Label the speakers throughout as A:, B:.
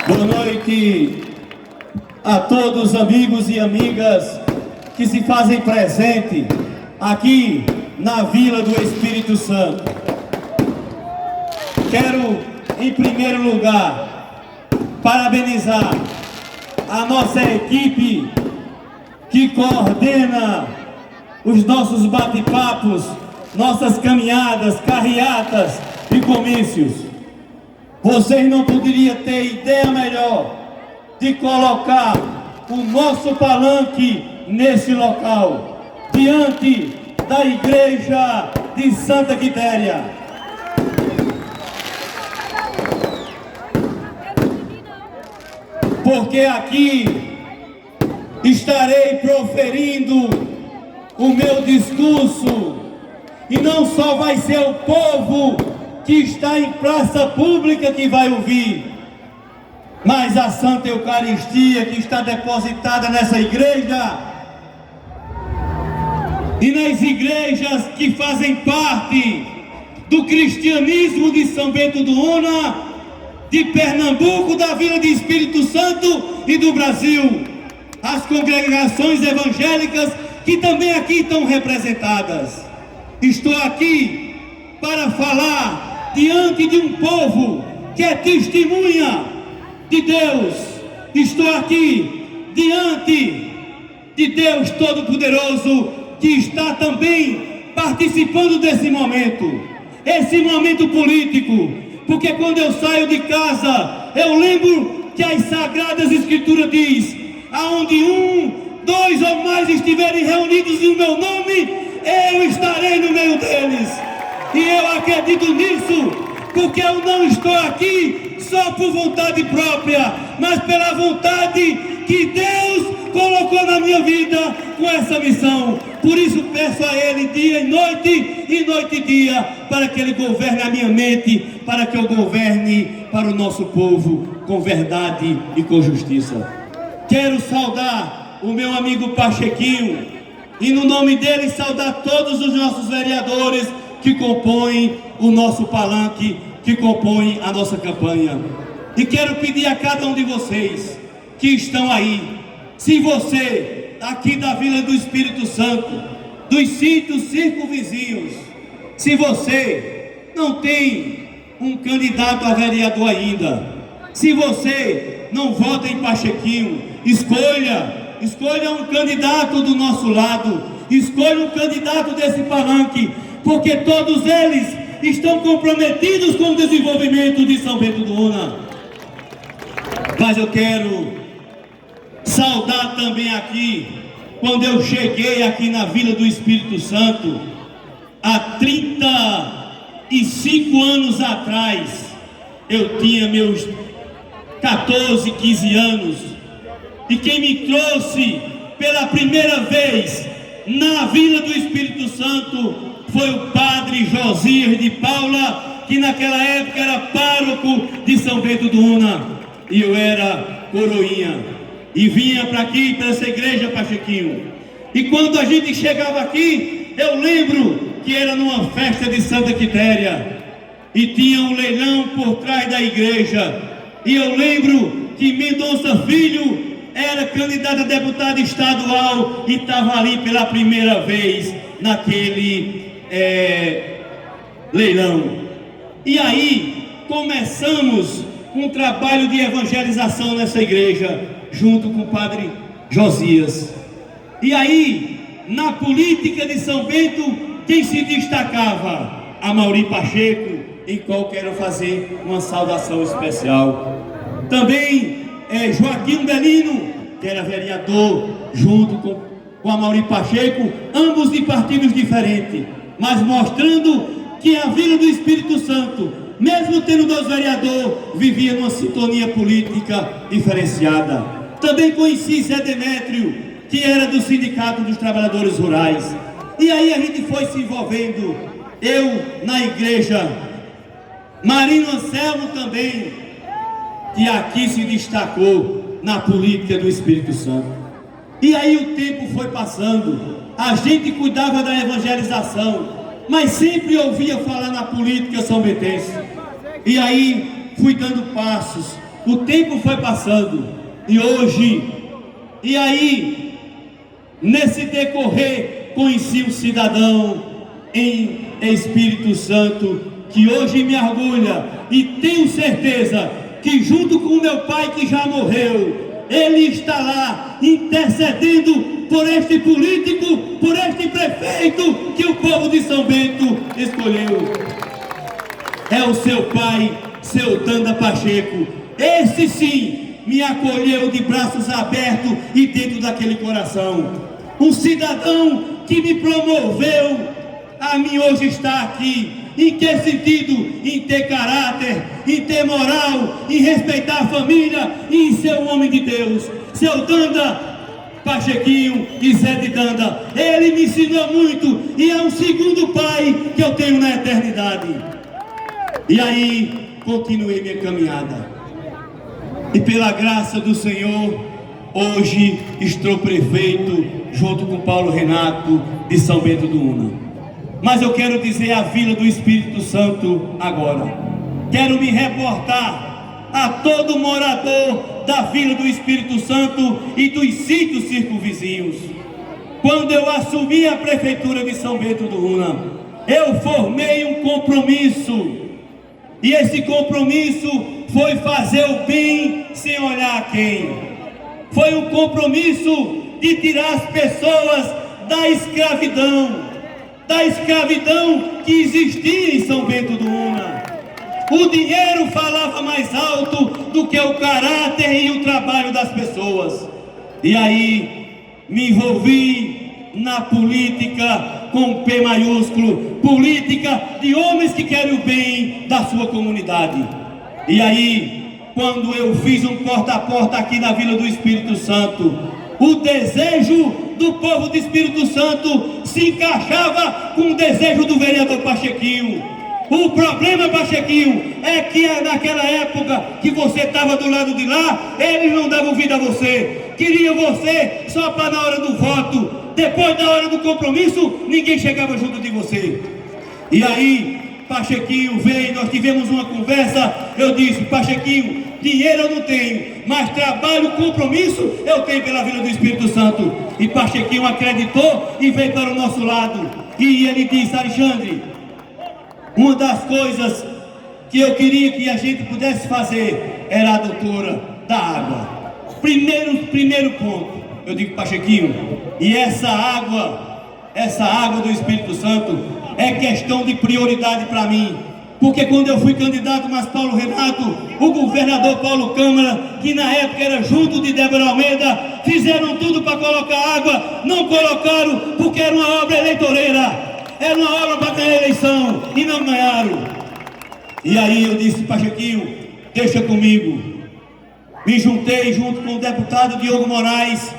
A: Boa noite a todos os amigos e amigas que se fazem presente aqui na Vila do Espírito Santo. Quero, em primeiro lugar, parabenizar a nossa equipe que coordena os nossos bate-papos, nossas caminhadas, carreatas e comícios. Vocês não poderiam ter ideia melhor de colocar o nosso palanque nesse local, diante da igreja de Santa Quitéria. Porque aqui estarei proferindo o meu discurso, e não só vai ser o povo que está em praça pública que vai ouvir, mas a Santa Eucaristia que está depositada nessa igreja e nas igrejas que fazem parte do cristianismo de São Bento do Una, de Pernambuco, da Vila de Espírito Santo e do Brasil, as congregações evangélicas que também aqui estão representadas. Estou aqui para falar diante de um povo que é testemunha de Deus. Estou aqui diante de Deus Todo-Poderoso, que está também participando desse momento, esse momento político, porque quando eu saio de casa, eu lembro que as Sagradas Escrituras diz: aonde um, dois ou mais estiverem reunidos no meu nome, eu estarei no meio deles. E eu acredito nisso, porque eu não estou aqui só por vontade própria, mas pela vontade que Deus colocou na minha vida com essa missão. Por isso peço a Ele dia e noite e dia, para que Ele governe a minha mente, para que eu governe para o nosso povo com verdade e com justiça. Quero saudar o meu amigo Pachequinho, e no nome dele saudar todos os nossos vereadores que compõem o nosso palanque, que compõem a nossa campanha. E quero pedir a cada um de vocês que estão aí, se você aqui da Vila do Espírito Santo, dos sítios circunvizinhos, se você não tem um candidato a vereador ainda, se você não vota em Pachequinho, escolha um candidato do nosso lado, escolha um candidato desse palanque, porque todos eles estão comprometidos com o desenvolvimento de São Bento do Una. Mas eu quero saudar também aqui, quando eu cheguei aqui na Vila do Espírito Santo, há 35 anos atrás, eu tinha meus 14, 15 anos, e quem me trouxe pela primeira vez na Vila do Espírito Santo foi o padre Josias de Paula, que naquela época era pároco de São Bento do Una, e eu era coroinha, e vinha para aqui, para essa igreja, Pachequinho. E quando a gente chegava aqui, eu lembro que era numa festa de Santa Quitéria, e tinha um leilão por trás da igreja, e eu lembro que Mendonça Filho era candidato a deputado estadual e estava ali pela primeira vez naquele leilão. E aí começamos um trabalho de evangelização nessa igreja, junto com o padre Josias. E aí, na política de São Bento, quem se destacava? Amaury Pacheco, em qual quero fazer uma saudação especial. Também Joaquim Belino, que era vereador, junto com Amaury Pacheco, ambos de partidos diferentes, mas mostrando que a Vila do Espírito Santo, mesmo tendo dois vereadores, vivia numa sintonia política diferenciada. Também conheci Zé Demétrio, que era do Sindicato dos Trabalhadores Rurais. E aí a gente foi se envolvendo, eu na igreja, Marino Anselmo também, que aqui se destacou na política do Espírito Santo. E aí o tempo foi passando, a gente cuidava da evangelização, mas sempre ouvia falar na política são-bentense. E aí fui dando passos, o tempo foi passando, e aí, nesse decorrer, conheci um cidadão em Espírito Santo, que hoje me orgulha, e tenho certeza que junto com meu pai que já morreu, ele está lá intercedendo por este político, por este prefeito que o povo de São Bento escolheu. É o seu pai, seu Danda Pacheco. Esse sim me acolheu de braços abertos e dentro daquele coração. Um cidadão que me promoveu a mim hoje estar aqui. Em que sentido? Em ter caráter, em ter moral, em respeitar a família e em ser um homem de Deus. Seu Danda Pachequinho e Zé de Danda, ele me ensinou muito e é um segundo pai que eu tenho na eternidade. E aí, continuei minha caminhada. E pela graça do Senhor, hoje estou prefeito junto com Paulo Renato de São Bento do Una. Mas eu quero dizer a Vila do Espírito Santo agora. Quero me reportar a todo morador da Vila do Espírito Santo e dos sítios circunvizinhos. Quando eu assumi a prefeitura de São Bento do Una, eu formei um compromisso. E esse compromisso foi fazer o bem sem olhar a quem. Foi um compromisso de tirar as pessoas da escravidão que existia em São Bento do Una. O dinheiro falava mais alto do que o caráter e o trabalho das pessoas. E aí me envolvi na política com P maiúsculo, política de homens que querem o bem da sua comunidade. E aí, quando eu fiz um porta a porta aqui na Vila do Espírito Santo, o desejo do povo do Espírito Santo se encaixava com o desejo do vereador Pachequinho. O problema, Pachequinho, é que naquela época que você estava do lado de lá, eles não davam vida a você. Queriam você só para na hora do voto. Depois da hora do compromisso, ninguém chegava junto de você. E aí, Pachequinho veio, nós tivemos uma conversa. Eu disse: Pachequinho, dinheiro eu não tenho, mas trabalho, compromisso eu tenho pela Vila do Espírito Santo. E Pachequinho acreditou e veio para o nosso lado. E ele disse: Alexandre, uma das coisas que eu queria que a gente pudesse fazer era a doutora da água. Primeiro ponto, eu digo: Pachequinho, e essa água do Espírito Santo é questão de prioridade para mim. Porque quando eu fui candidato, mas Paulo Renato, o governador Paulo Câmara, que na época era junto de Débora Almeida, fizeram tudo para colocar água, não colocaram porque era uma obra eleitoreira. Era uma obra para ganhar a eleição e não ganharam. E aí eu disse: Pachequinho, deixa comigo. Me juntei junto com o deputado Diogo Moraes.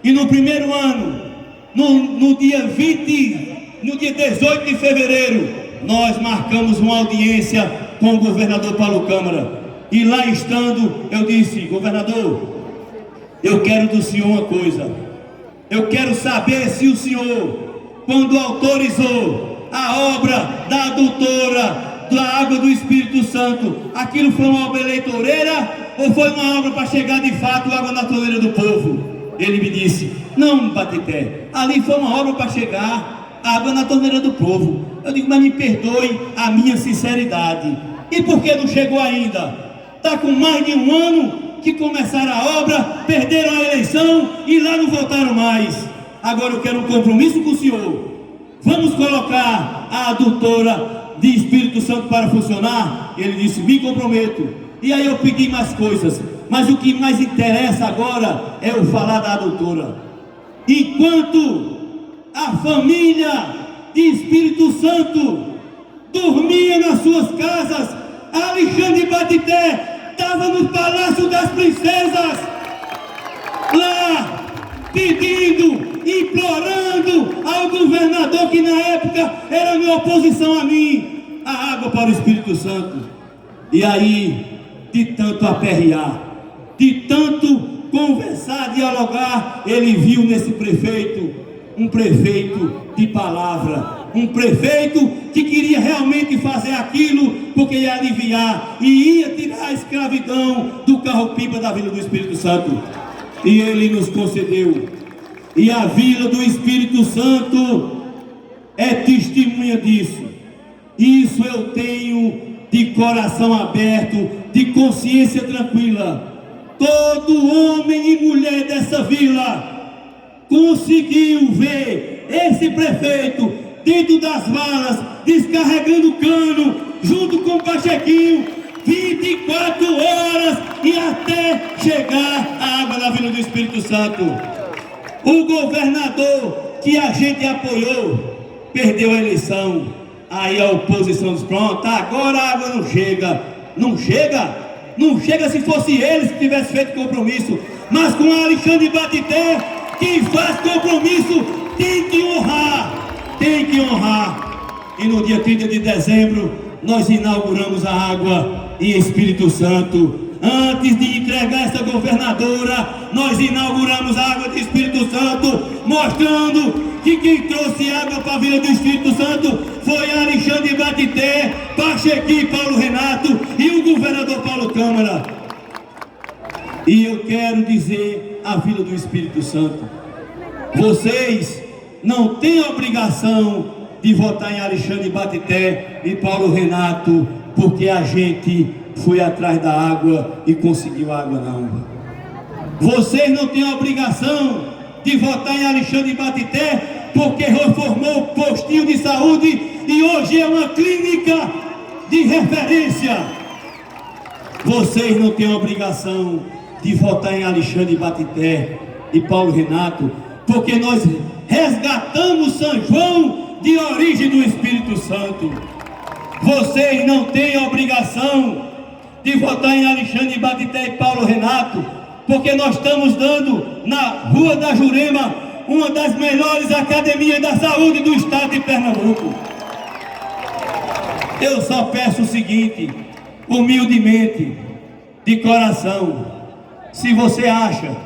A: E no primeiro ano, no dia 18 de fevereiro, nós marcamos uma audiência com o governador Paulo Câmara. E lá estando, eu disse: governador, eu quero do senhor uma coisa. Eu quero saber se o senhor, quando autorizou a obra da adutora da água do Espírito Santo, aquilo foi uma obra eleitoreira ou foi uma obra para chegar de fato água na torneira do povo? Ele me disse: não, Batité, ali foi uma obra para chegar água na torneira do povo. Eu digo: mas me perdoe a minha sinceridade. E por que não chegou ainda? Está com mais de um ano que começaram a obra, perderam a eleição e lá não voltaram mais. Agora eu quero um compromisso com o senhor. Vamos colocar a adutora de Espírito Santo para funcionar? Ele disse: me comprometo. E aí eu pedi mais coisas, mas o que mais interessa agora é eu falar da adutora. Enquanto a família de Espírito Santo dormia nas suas casas, Alexandre Batité estava no Palácio das Princesas, lá pedindo, implorando ao governador, que na época era minha oposição a mim, a água para o Espírito Santo. E aí, de tanto aperrear, de tanto conversar, dialogar, ele viu nesse prefeito um prefeito de palavra, um prefeito que queria realmente fazer aquilo, porque ia aliviar e ia tirar a escravidão do carro-pipa da Vila do Espírito Santo. E Ele nos concedeu. E a Vila do Espírito Santo é testemunha disso. Isso eu tenho de coração aberto, de consciência tranquila. Todo homem e mulher dessa vila conseguiu ver esse prefeito dentro das valas, descarregando cano, junto com o Pachequinho, 24 horas e até chegar a água da Vila do Espírito Santo. O governador que a gente apoiou perdeu a eleição. Aí a oposição diz: pronto, agora a água não chega. Não chega? Não chega se fosse eles que tivessem feito compromisso. Mas com Alexandre Batité, quem faz compromisso tem que honrar. Tem que honrar. E no dia 30 de dezembro nós inauguramos a água em Espírito Santo. Antes de entregar essa governadora, nós inauguramos a água de Espírito Santo, mostrando que quem trouxe água para a Vila do Espírito Santo foi Alexandre Batité, Pachequinho, Paulo Renato e o governador Paulo Câmara. E eu quero dizer à Vila do Espírito Santo: vocês não têm obrigação de votar em Alexandre Batité e Paulo Renato, porque a gente foi atrás da água e conseguiu água, não. Vocês não têm obrigação de votar em Alexandre Batité, porque reformou o postinho de saúde e hoje é uma clínica de referência. Vocês não têm obrigação de votar em Alexandre Batité e Paulo Renato, porque nós resgatamos São João de origem do Espírito Santo. Vocês não têm obrigação de votar em Alexandre Batité e Paulo Renato, porque nós estamos dando na Rua da Jurema uma das melhores academias da saúde do estado de Pernambuco. Eu só peço o seguinte, humildemente, de coração: se você acha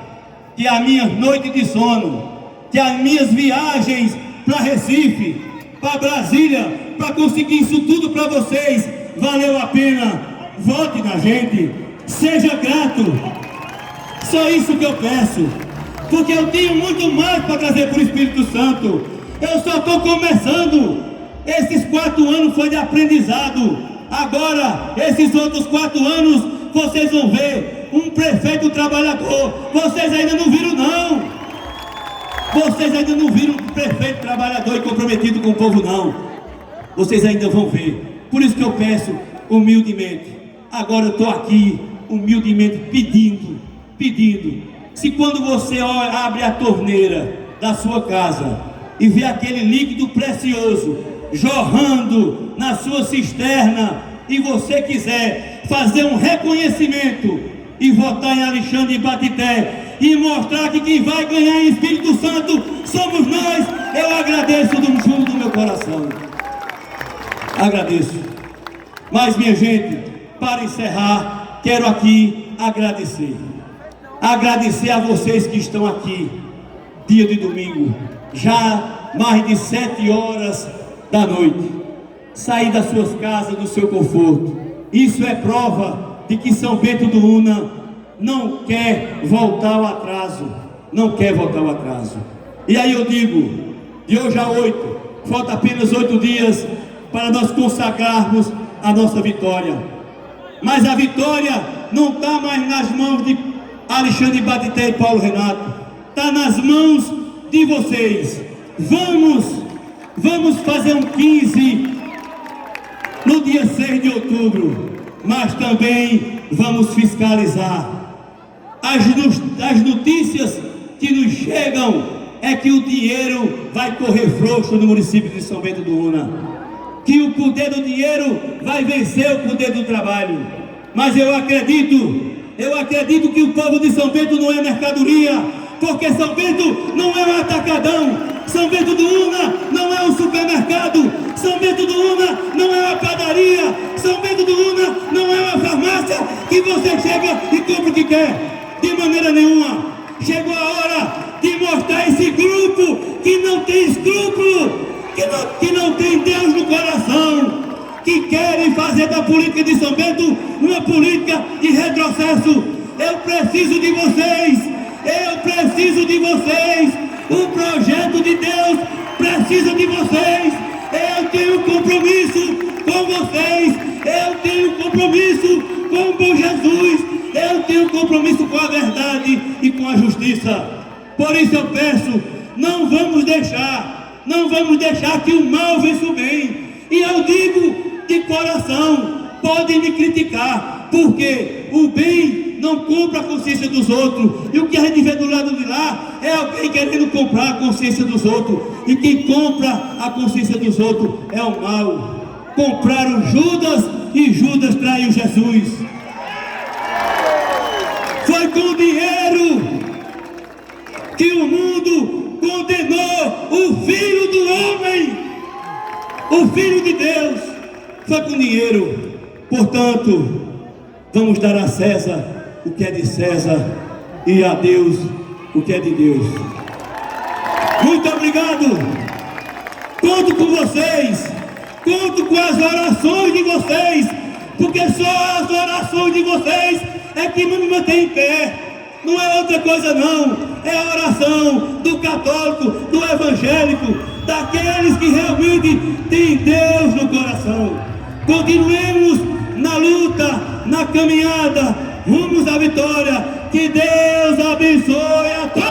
A: que a minha noite de sono, que as minhas viagens para Recife, para Brasília, para conseguir isso tudo para vocês, valeu a pena, vote na gente, seja grato. Só isso que eu peço, porque eu tenho muito mais para trazer para o Espírito Santo. Eu só estou começando. Esses 4 anos foi de aprendizado. Agora, esses outros 4 anos, vocês vão ver um prefeito trabalhador. Vocês ainda não viram, não. Vocês ainda não viram um prefeito trabalhador e comprometido com o povo, não. Vocês ainda vão ver. Por isso que eu peço humildemente. Agora eu estou aqui humildemente pedindo. Se quando você abre a torneira da sua casa e vê aquele líquido precioso jorrando na sua cisterna, e você quiser fazer um reconhecimento e votar em Alexandre Batité e mostrar que quem vai ganhar em Espírito Santo somos nós, eu agradeço do fundo do meu coração. Agradeço. Mas, minha gente, para encerrar, quero aqui agradecer a vocês que estão aqui, dia de domingo, já mais de 7 horas da noite, sair das suas casas, do seu conforto. Isso é prova de que São Bento do Una não quer voltar ao atraso, E aí eu digo, de hoje a 8, falta apenas 8 dias para nós consagrarmos a nossa vitória. Mas a vitória não está mais nas mãos de Alexandre Batité e Paulo Renato, está nas mãos de vocês. Vamos fazer um 15 no dia 6 de outubro, mas também vamos fiscalizar. As notícias que nos chegam é que o dinheiro vai correr frouxo no município de São Bento do Una, que o poder do dinheiro vai vencer o poder do trabalho. Mas eu acredito que o povo de São Bento não é mercadoria, porque São Bento não é um atacadão, São Bento do Una não é um supermercado, São Bento do Una não é uma padaria, São Bento do Una não é uma farmácia que você chega e compra o que quer. De maneira nenhuma. Chegou a hora de mostrar esse grupo que não tem escrúpulo, que não tem Deus no coração, que querem fazer da política de São Bento uma política de retrocesso. Eu preciso de vocês, o projeto de Deus precisa de vocês. Eu tenho compromisso com vocês, eu tenho compromisso com o bom Jesus, eu tenho compromisso com a verdade e com a justiça. Por isso eu peço, não vamos deixar que o mal vença o bem. E eu digo de coração, podem me criticar, porque o bem não compra a consciência dos outros, e o que a gente vê do lado de lá é alguém querendo comprar a consciência dos outros, e quem compra a consciência dos outros é o mal. Compraram Judas e Judas traiu Jesus. Foi com dinheiro que o mundo condenou o Filho do Homem, o Filho de Deus. Foi com dinheiro. Portanto, vamos dar a César o que é de César e a Deus o que é de Deus. Muito obrigado. Conto com vocês, conto com as orações de vocês, porque só as orações de vocês é que me mantém em pé. Não é outra coisa não, é a oração do católico, do evangélico, daqueles que realmente têm Deus no coração. Continuemos na luta, na caminhada, rumos à vitória. Que Deus abençoe a todos.